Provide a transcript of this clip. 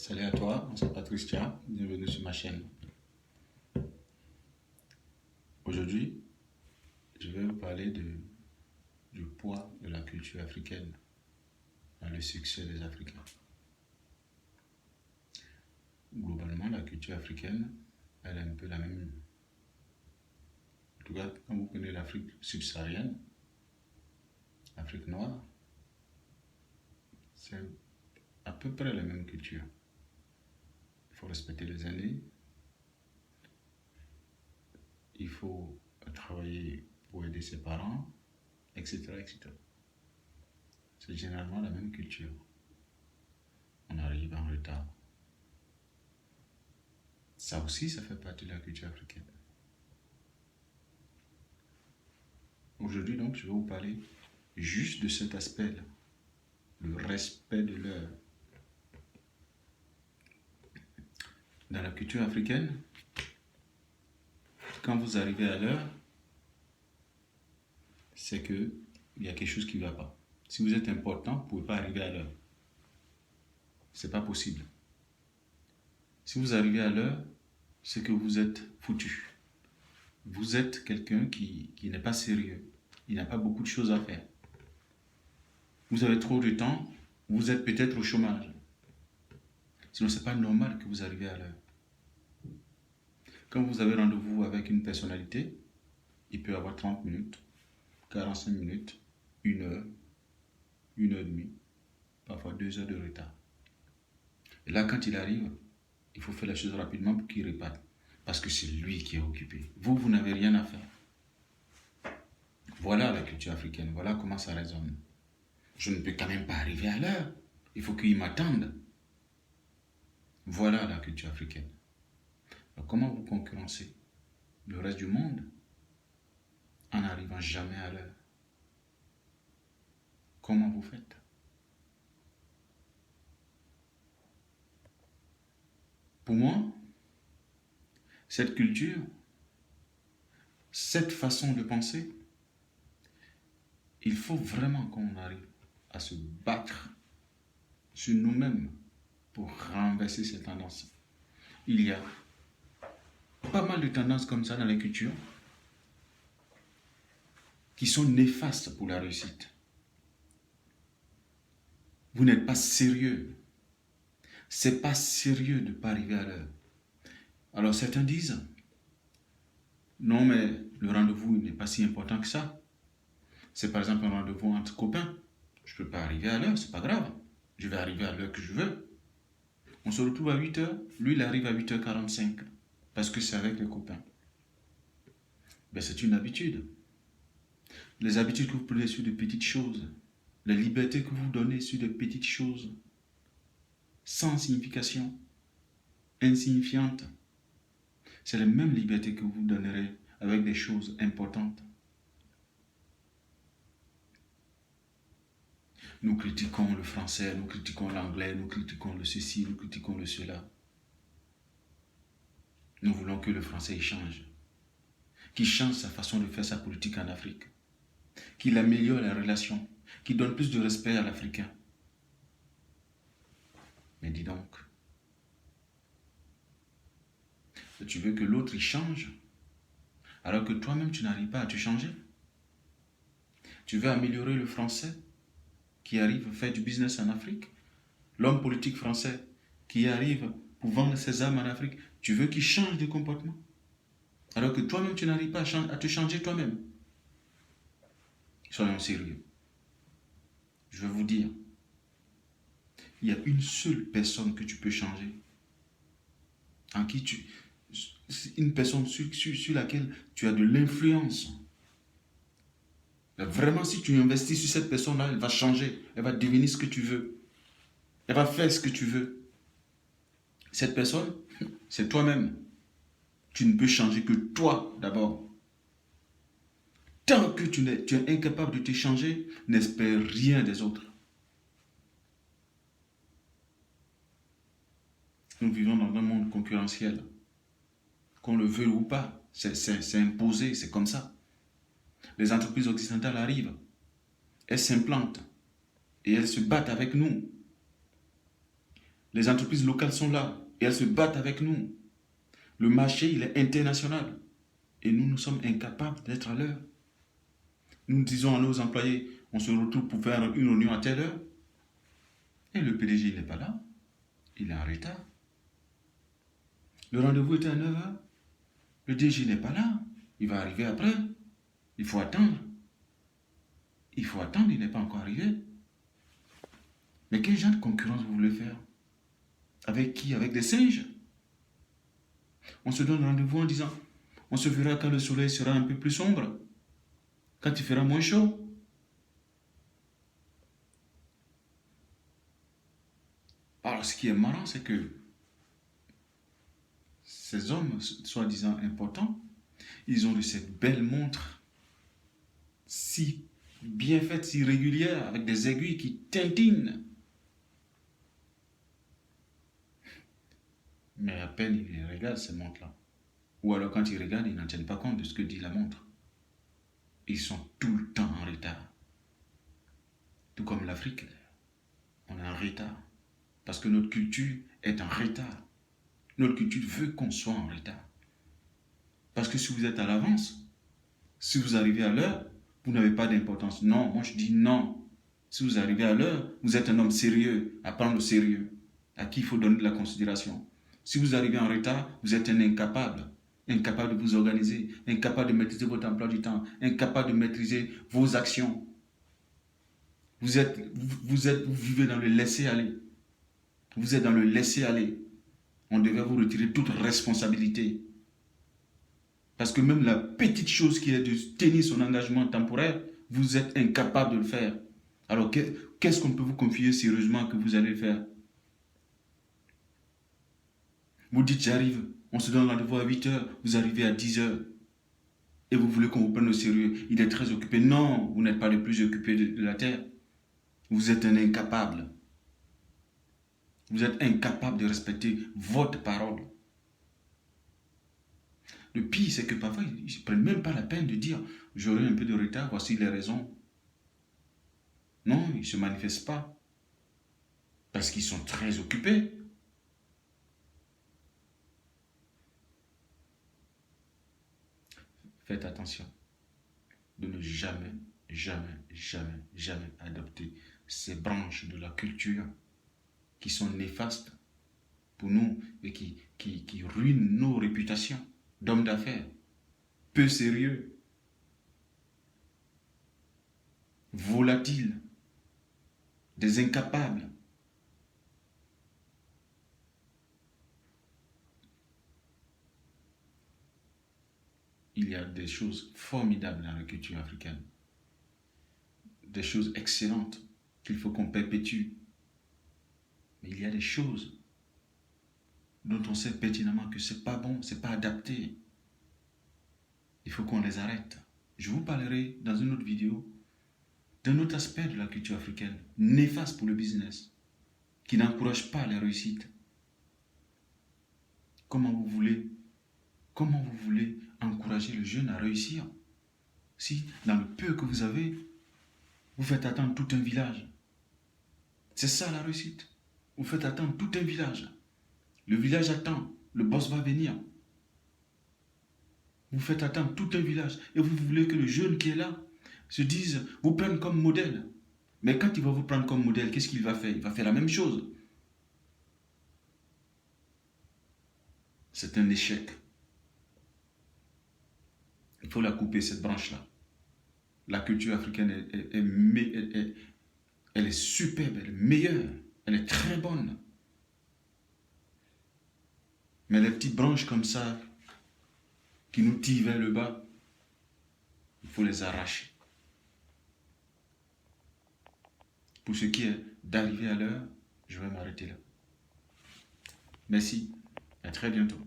Salut à toi, c'est Patricia, bienvenue sur ma chaîne. Aujourd'hui, je vais vous parler du poids de la culture africaine dans le succès des Africains. Globalement, la culture africaine, elle est un peu la même. En tout cas, quand vous prenez l'Afrique subsaharienne, l'Afrique noire, c'est à peu près la même culture. Il faut respecter les aînés, il faut travailler pour aider ses parents, etc., etc. C'est généralement la même culture. On arrive en retard. Ça aussi, ça fait partie de la culture africaine. Aujourd'hui, donc, je vais vous parler juste de cet aspect-là, le respect de l'heure. Dans la culture africaine, quand vous arrivez à l'heure, c'est qu'il y a quelque chose qui ne va pas. Si vous êtes important, vous ne pouvez pas arriver à l'heure. Ce n'est pas possible. Si vous arrivez à l'heure, c'est que vous êtes foutu. Vous êtes quelqu'un qui n'est pas sérieux. Il n'a pas beaucoup de choses à faire. Vous avez trop de temps, vous êtes peut-être au chômage. Sinon, ce n'est pas normal que vous arriviez à l'heure. Quand vous avez rendez-vous avec une personnalité, il peut y avoir 30 minutes, 45 minutes, 1 heure, 1 heure et demie, parfois 2 heures de retard. Et là, quand il arrive, il faut faire les choses rapidement pour qu'il répare. Parce que c'est lui qui est occupé. Vous n'avez rien à faire. Voilà la culture africaine, voilà comment ça résonne. Je ne peux quand même pas arriver à l'heure. Il faut qu'il m'attende. Voilà la culture africaine. Alors, comment vous concurrencez le reste du monde en n'arrivant jamais à l'heure? Comment vous faites? Pour moi, cette culture, cette façon de penser, il faut vraiment qu'on arrive à se battre sur nous-mêmes pour renverser ces tendances. Il y a pas mal de tendances comme ça dans les cultures qui sont néfastes pour la réussite. Vous n'êtes pas sérieux. C'est pas sérieux de ne pas arriver à l'heure. Alors certains disent, non mais le rendez-vous n'est pas si important que ça. C'est par exemple un rendez-vous entre copains. Je ne peux pas arriver à l'heure, c'est pas grave. Je vais arriver à l'heure que je veux. On se retrouve à 8h, lui il arrive à 8h45 parce que c'est avec les copains. Ben, c'est une habitude. Les habitudes que vous prenez sur de petites choses, les libertés que vous donnez sur de petites choses, sans signification, insignifiantes, c'est les mêmes libertés que vous donnerez avec des choses importantes. Nous critiquons le français, nous critiquons l'anglais, nous critiquons le ceci, nous critiquons le cela. Nous voulons que le français change, qu'il change sa façon de faire sa politique en Afrique, qu'il améliore les relations, qu'il donne plus de respect à l'Africain. Mais dis donc, tu veux que l'autre il change, alors que toi-même tu n'arrives pas à te changer? Tu veux améliorer le français qui arrive à faire du business en Afrique? L'homme politique français qui arrive pour vendre ses armes en Afrique, tu veux qu'il change de comportement? Alors que toi-même tu n'arrives pas à te changer toi-même. Soyons sérieux. Je vais vous dire, il y a une seule personne que tu peux changer. En qui une personne sur laquelle tu as de l'influence. Vraiment, si tu investis sur cette personne-là, elle va changer. Elle va devenir ce que tu veux. Elle va faire ce que tu veux. Cette personne, c'est toi-même. Tu ne peux changer que toi d'abord. Tant que tu es incapable de te changer, n'espère rien des autres. Nous vivons dans un monde concurrentiel. Qu'on le veuille ou pas, c'est imposé, c'est comme ça. Les entreprises occidentales arrivent, elles s'implantent et elles se battent avec nous. Les entreprises locales sont là et elles se battent avec nous. Le marché, il est international. Et nous, nous sommes incapables d'être à l'heure. Nous disons à nos employés, on se retrouve pour faire une réunion à telle heure. Et le PDG, il n'est pas là. Il est en retard. Le rendez-vous était à 9 heures. Le DG n'est pas là. Il va arriver après. Il faut attendre. Il faut attendre, il n'est pas encore arrivé. Mais quel genre de concurrence vous voulez faire? Avec qui? Avec des singes? On se donne rendez-vous en disant, on se verra quand le soleil sera un peu plus sombre, quand il fera moins chaud. Alors, ce qui est marrant, c'est que ces hommes, soi-disant importants, ils ont de cette belle montre si bien faite, si régulière, avec des aiguilles qui tintinent. Mais à peine ils regardent ces montres-là. Ou alors quand ils regardent, ils n'en tiennent pas compte de ce que dit la montre. Ils sont tout le temps en retard. Tout comme l'Afrique, on est en retard. Parce que notre culture est en retard. Notre culture veut qu'on soit en retard. Parce que si vous êtes à l'avance, si vous arrivez à l'heure, vous n'avez pas d'importance. Non, moi je dis non. Si vous arrivez à l'heure, vous êtes un homme sérieux, à prendre au sérieux, à qui il faut donner de la considération. Si vous arrivez en retard, vous êtes un incapable. Incapable de vous organiser, incapable de maîtriser votre emploi du temps, incapable de maîtriser vos actions. Vous vivez dans le laisser-aller. Vous êtes dans le laisser-aller. On devait vous retirer toute responsabilité. Parce que même la petite chose qui est de tenir son engagement temporaire, vous êtes incapable de le faire. Alors, qu'est-ce qu'on peut vous confier sérieusement que vous allez faire? Vous dites, j'arrive, on se donne rendez-vous à 8 heures, vous arrivez à 10 heures. Et vous voulez qu'on vous prenne au sérieux. Il est très occupé. Non, vous n'êtes pas le plus occupé de la terre. Vous êtes un incapable. Vous êtes incapable de respecter votre parole. Le pire, c'est que parfois, ils ne prennent même pas la peine de dire « j'aurai un peu de retard, voici les raisons ». Non, ils ne se manifestent pas. Parce qu'ils sont très occupés. Faites attention de ne jamais, jamais, jamais, jamais adopter ces branches de la culture qui sont néfastes pour nous et qui ruinent nos réputations d'hommes d'affaires, peu sérieux, volatiles, des incapables. Il y a des choses formidables dans la culture africaine, des choses excellentes qu'il faut qu'on perpétue. Mais il y a des choses dont on sait pertinemment que c'est pas bon, c'est pas adapté. Il faut qu'on les arrête. Je vous parlerai dans une autre vidéo d'un autre aspect de la culture africaine, néfaste pour le business, qui n'encourage pas la réussite. Comment vous voulez encourager le jeune à réussir si, dans le peu que vous avez, vous faites attendre tout un village? C'est ça la réussite. Vous faites attendre tout un village. Le village attend, le boss va venir. Vous faites attendre tout un village et vous voulez que le jeune qui est là se dise, vous prenne comme modèle. Mais quand il va vous prendre comme modèle, qu'est-ce qu'il va faire? Il va faire la même chose. C'est un échec. Il faut la couper, cette branche-là. La culture africaine elle est superbe, elle est meilleure, elle est très bonne. Mais les petites branches comme ça, qui nous tirent vers le bas, il faut les arracher. Pour ce qui est d'arriver à l'heure, je vais m'arrêter là. Merci, à très bientôt.